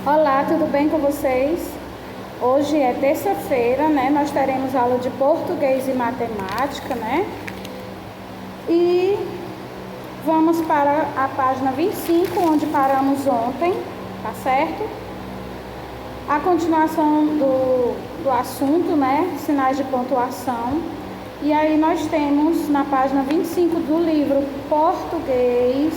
Olá, tudo bem com vocês? Hoje é terça-feira, né? Nós teremos aula de português e matemática, né? E vamos para a página 25, onde paramos ontem, tá certo? A continuação do assunto, né? Sinais de pontuação. E aí nós temos na página 25 do livro Português,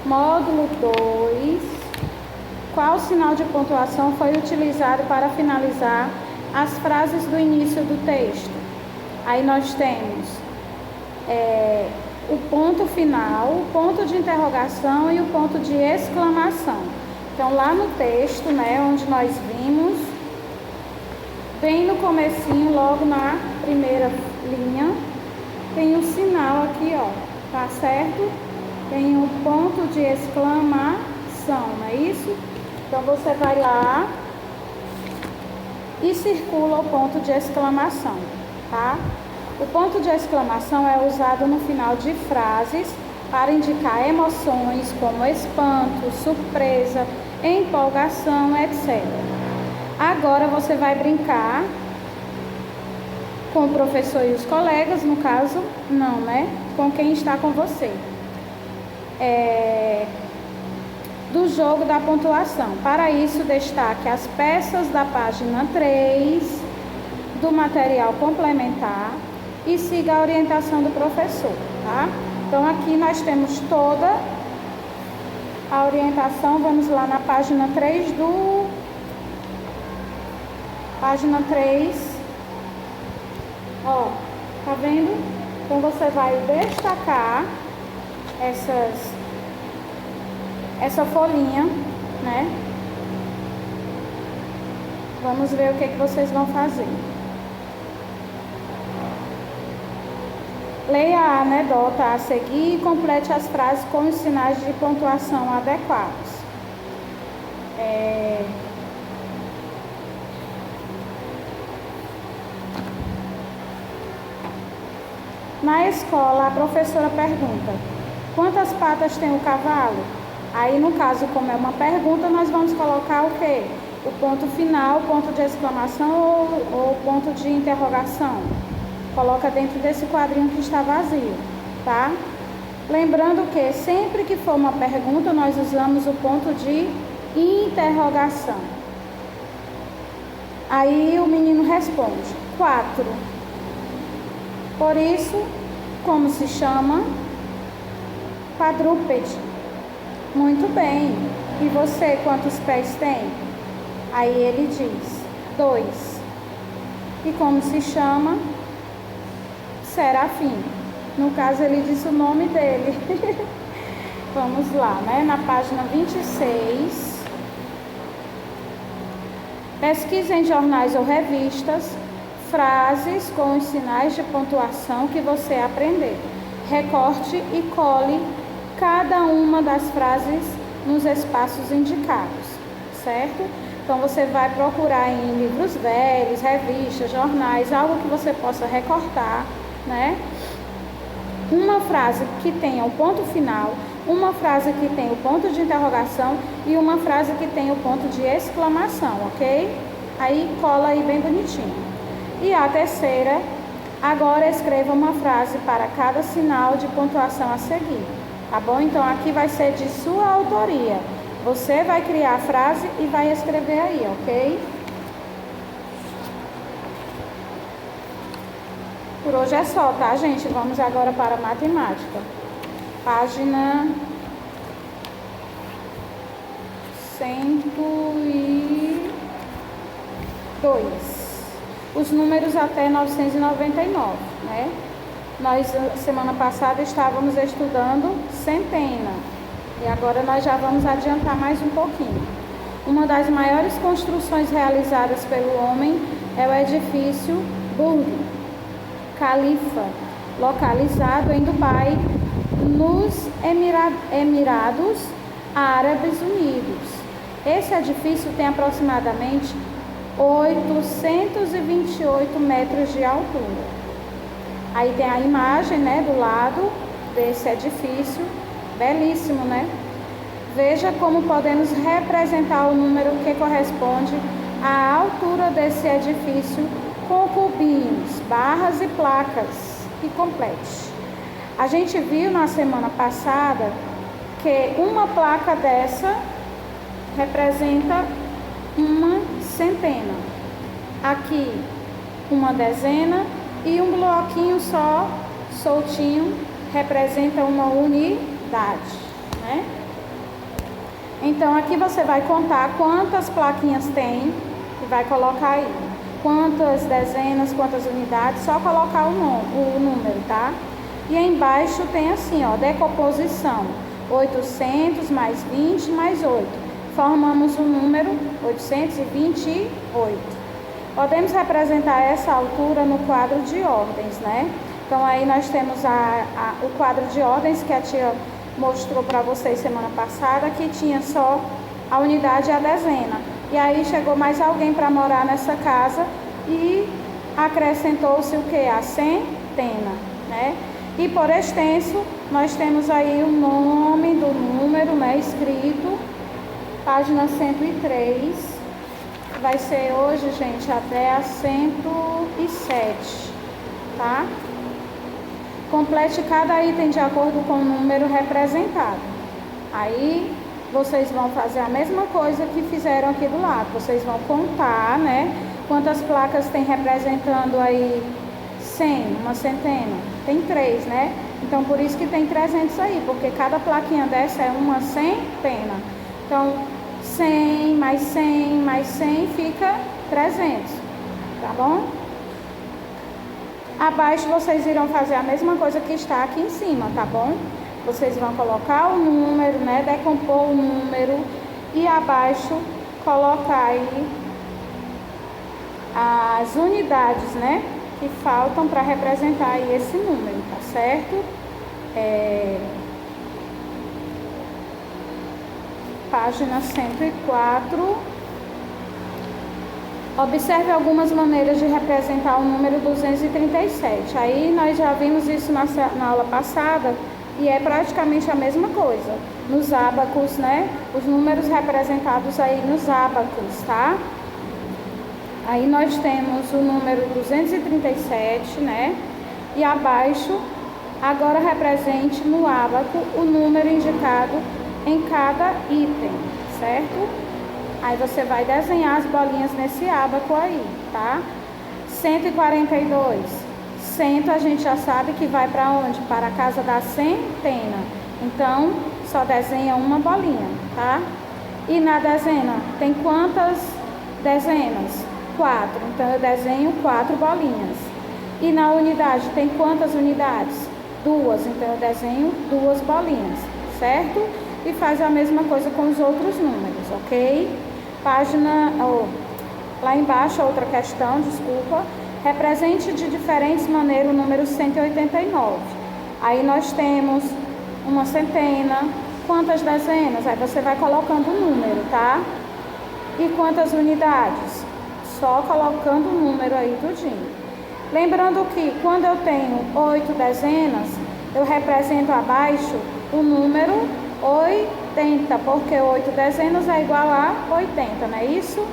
módulo 2, qual sinal de pontuação foi utilizado para finalizar as frases do início do texto. Aí nós temos o ponto final, o ponto de interrogação e o ponto de exclamação. Então lá no texto, né, onde nós vimos, bem no comecinho, logo na primeira linha, tem um sinal aqui, ó, tá certo? Tem um ponto de exclamação, não é isso? Então você vai lá e circula o ponto de exclamação, tá? O ponto de exclamação é usado no final de frases para indicar emoções como espanto, surpresa, empolgação, etc. Agora você vai brincar com o professor e os colegas, no caso, não, né? Com quem está com você. Do jogo da pontuação. Para isso, destaque as peças da página 3 do material complementar e siga a orientação do professor, tá? Então, aqui nós temos toda a orientação. Vamos lá na página 3 Página 3. Ó, tá vendo? Então, você vai destacar essa folhinha, né? Vamos ver o que vocês vão fazer. Leia a anedota a seguir e complete as frases com os sinais de pontuação adequados. Na escola, a professora pergunta: quantas patas tem o cavalo? Aí, no caso, como é uma pergunta, nós vamos colocar o quê? O ponto final, ponto de exclamação ou ponto de interrogação. Coloca dentro desse quadrinho que está vazio, tá? Lembrando que sempre que for uma pergunta, nós usamos o ponto de interrogação. Aí o menino responde: 4. Por isso, como se chama? Quadrúpede. Muito bem. E você, quantos pés tem? Aí ele diz: 2. E como se chama? Serafim. No caso, ele disse o nome dele. Vamos lá, né? Na página 26. Pesquise em jornais ou revistas frases com os sinais de pontuação que você aprendeu. Recorte e cole cada uma das frases nos espaços indicados, certo? Então você vai procurar em livros velhos, revistas, jornais, algo que você possa recortar, né? Uma frase que tenha o ponto final, uma frase que tenha o ponto de interrogação e uma frase que tenha o ponto de exclamação, ok? Aí cola aí bem bonitinho. E a terceira, agora escreva uma frase para cada sinal de pontuação a seguir, tá bom? Então aqui vai ser de sua autoria. Você vai criar a frase e vai escrever aí, ok? Por hoje é só, tá, gente? Vamos agora para a matemática. Página 102. Os números até 999, né? Nós, semana passada, estávamos estudando centena. E agora nós já vamos adiantar mais um pouquinho. Uma das maiores construções realizadas pelo homem é o edifício Burj Khalifa, localizado em Dubai, nos Emirados Árabes Unidos. Esse edifício tem aproximadamente 828 metros de altura. Aí tem a imagem, né, do lado desse edifício, belíssimo, né? Veja como podemos representar o número que corresponde à altura desse edifício com cubinhos, barras e placas. E complete. A gente viu na semana passada que uma placa dessa representa uma centena. Aqui uma dezena e um bloquinho só soltinho representa uma unidade, né? Então aqui você vai contar quantas plaquinhas tem e vai colocar aí quantas dezenas, quantas unidades, só colocar o número, tá? E aí embaixo tem assim, ó, decomposição, 800 mais 20 mais 8, formamos o número 828. Podemos representar essa altura no quadro de ordens, né? Então aí nós temos o quadro de ordens que a tia mostrou para vocês semana passada, que tinha só a unidade e a dezena. E aí chegou mais alguém para morar nessa casa e acrescentou-se o que? A centena, né? E por extenso, nós temos aí o nome do número, né, escrito, página 103. Vai ser hoje, gente, até a 107, tá? Complete cada item de acordo com o número representado. Aí vocês vão fazer a mesma coisa que fizeram aqui do lado. Vocês vão contar, né? Quantas placas tem representando aí 100, uma centena? Tem 3, né? Então, por isso que tem 300 aí, porque cada plaquinha dessa é uma centena. Então, 100 mais 100 mais 100 fica 300, tá bom? Abaixo vocês irão fazer a mesma coisa que está aqui em cima, tá bom? Vocês vão colocar o número, né? Decompor o número e abaixo colocar aí as unidades, né? Que faltam para representar aí esse número, tá certo? Página 104. Observe algumas maneiras de representar o número 237. Aí nós já vimos isso na aula passada e é praticamente a mesma coisa. Nos ábacos, né? Os números representados aí nos ábacos, tá? Aí nós temos o número 237, né? E abaixo, agora represente no ábaco o número indicado em cada item, certo? Aí você vai desenhar as bolinhas nesse ábaco aí, tá? 142. 100 a gente já sabe que vai para onde? Para a casa da centena. Então, só desenha uma bolinha, tá? E na dezena, tem quantas dezenas? 4. Então, eu desenho 4 bolinhas. E na unidade, tem quantas unidades? 2. Então, eu desenho 2 bolinhas, certo? E faz a mesma coisa com os outros números, ok? Página, lá embaixo, outra questão, desculpa. Represente de diferentes maneiras o número 189. Aí nós temos uma centena. Quantas dezenas? Aí você vai colocando o número, tá? E quantas unidades? Só colocando o número aí tudinho. Lembrando que quando eu tenho 8 dezenas, eu represento abaixo o número 80, porque 8 dezenas é igual a 80, não é isso?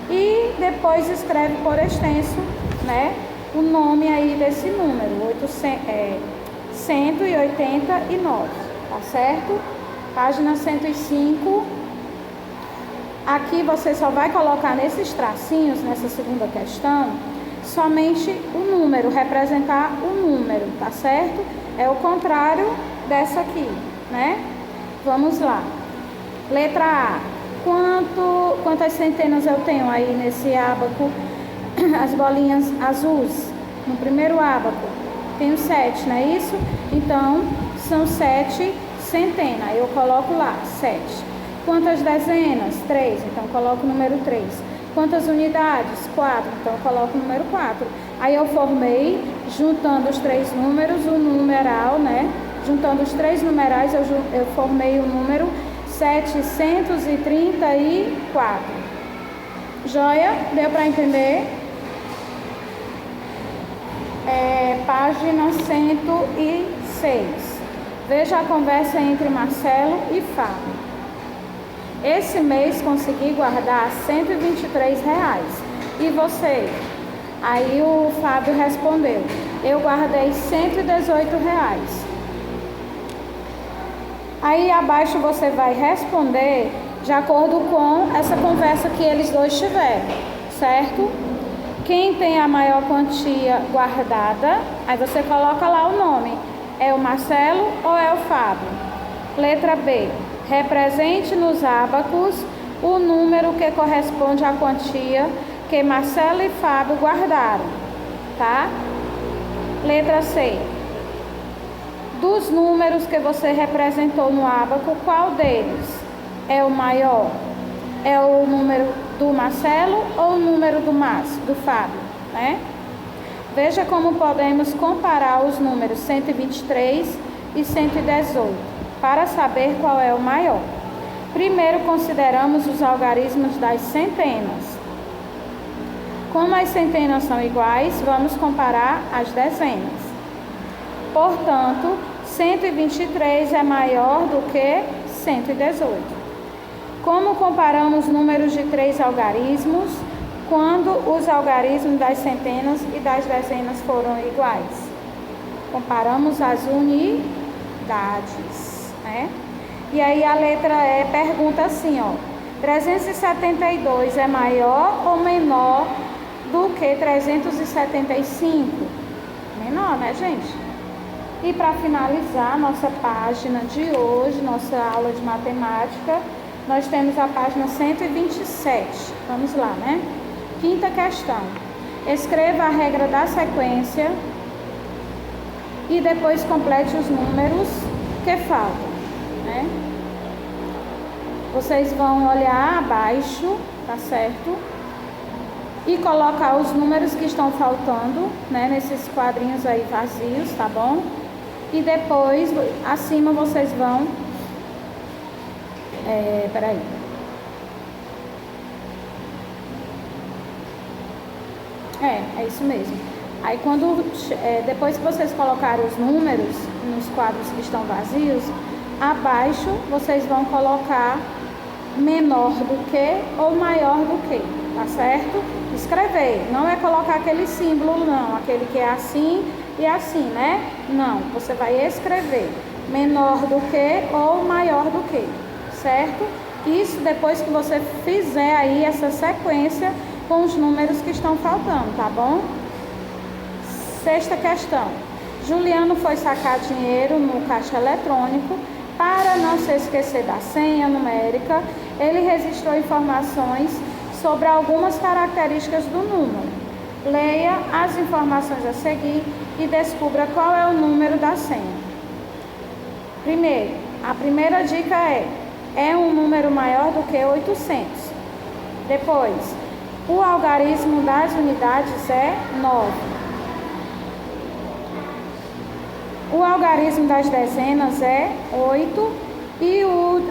E depois escreve por extenso, né, o nome aí desse número, 189, tá certo? Página 105. Aqui você só vai colocar nesses tracinhos, nessa segunda questão, somente o número, representar o número, tá certo? É o contrário dessa aqui, né? Vamos lá. Letra A. Quantas centenas eu tenho aí nesse ábaco? As bolinhas azuis. No primeiro ábaco. Tenho 7, não é isso? Então, são 7 centenas. Eu coloco lá, 7. Quantas dezenas? 3. Então, coloco o número 3. Quantas unidades? 4. Então, eu coloco o número 4. Aí, eu formei, juntando os 3 números, o numeral, né? Juntando os 3 numerais, eu formei o número 734. Joia? Deu para entender? Página 106. Veja a conversa entre Marcelo e Fábio. esse mês consegui guardar R$ 123. E você? Aí o Fábio respondeu: eu guardei R$ 118. Aí abaixo você vai responder de acordo com essa conversa que eles dois tiveram, certo? Quem tem a maior quantia guardada, aí você coloca lá o nome. É o Marcelo ou é o Fábio? Letra B. Represente nos ábacos o número que corresponde à quantia que Marcelo e Fábio guardaram, tá? Letra C. Dos números que você representou no ábaco, qual deles é o maior? É o número do Marcelo ou o número do Fábio, né? Veja como podemos comparar os números 123 e 118 para saber qual é o maior. Primeiro consideramos os algarismos das centenas. Como as centenas são iguais, vamos comparar as dezenas. Portanto, 123 é maior do que 118. Como comparamos números de 3 algarismos quando os algarismos das centenas e das dezenas foram iguais? Comparamos as unidades, né? E aí a letra E pergunta assim, ó: 372 é maior ou menor do que 375? Menor, né, gente? E para finalizar nossa página de hoje, nossa aula de matemática, nós temos a página 127. Vamos lá, né? Quinta questão. Escreva a regra da sequência e depois complete os números que faltam, né? Vocês vão olhar abaixo, tá certo? E colocar os números que estão faltando, né? Nesses quadrinhos aí vazios, tá bom? E depois, acima vocês vão... peraí. É isso mesmo. Aí depois que vocês colocarem os números nos quadros que estão vazios, abaixo vocês vão colocar menor do que ou maior do que, tá certo? Escrever, não é colocar aquele símbolo não, aquele que é assim e assim, né? Não, você vai escrever menor do que ou maior do que, certo? Isso depois que você fizer aí essa sequência com os números que estão faltando, tá bom? Sexta questão. Juliano foi sacar dinheiro no caixa eletrônico. Para não se esquecer da senha numérica, ele registrou informações sobre algumas características do número. Leia as informações a seguir e descubra qual é o número da senha. Primeiro, a primeira dica é um número maior do que 800. Depois, o algarismo das unidades é 9. O algarismo das dezenas é 8. E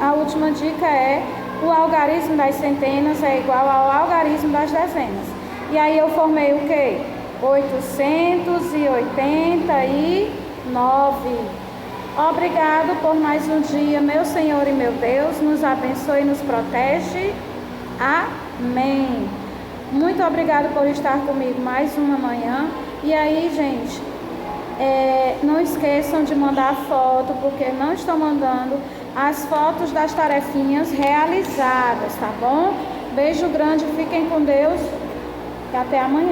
a última dica é: o algarismo das centenas é igual ao algarismo das dezenas. E aí eu formei o quê? 889. Obrigado por mais um dia, meu Senhor e meu Deus. Nos abençoe e nos protege. Amém. Muito obrigado por estar comigo mais uma manhã. E aí, gente, não esqueçam de mandar foto, porque não estou mandando as fotos das tarefinhas realizadas, tá bom? Beijo grande, fiquem com Deus e até amanhã.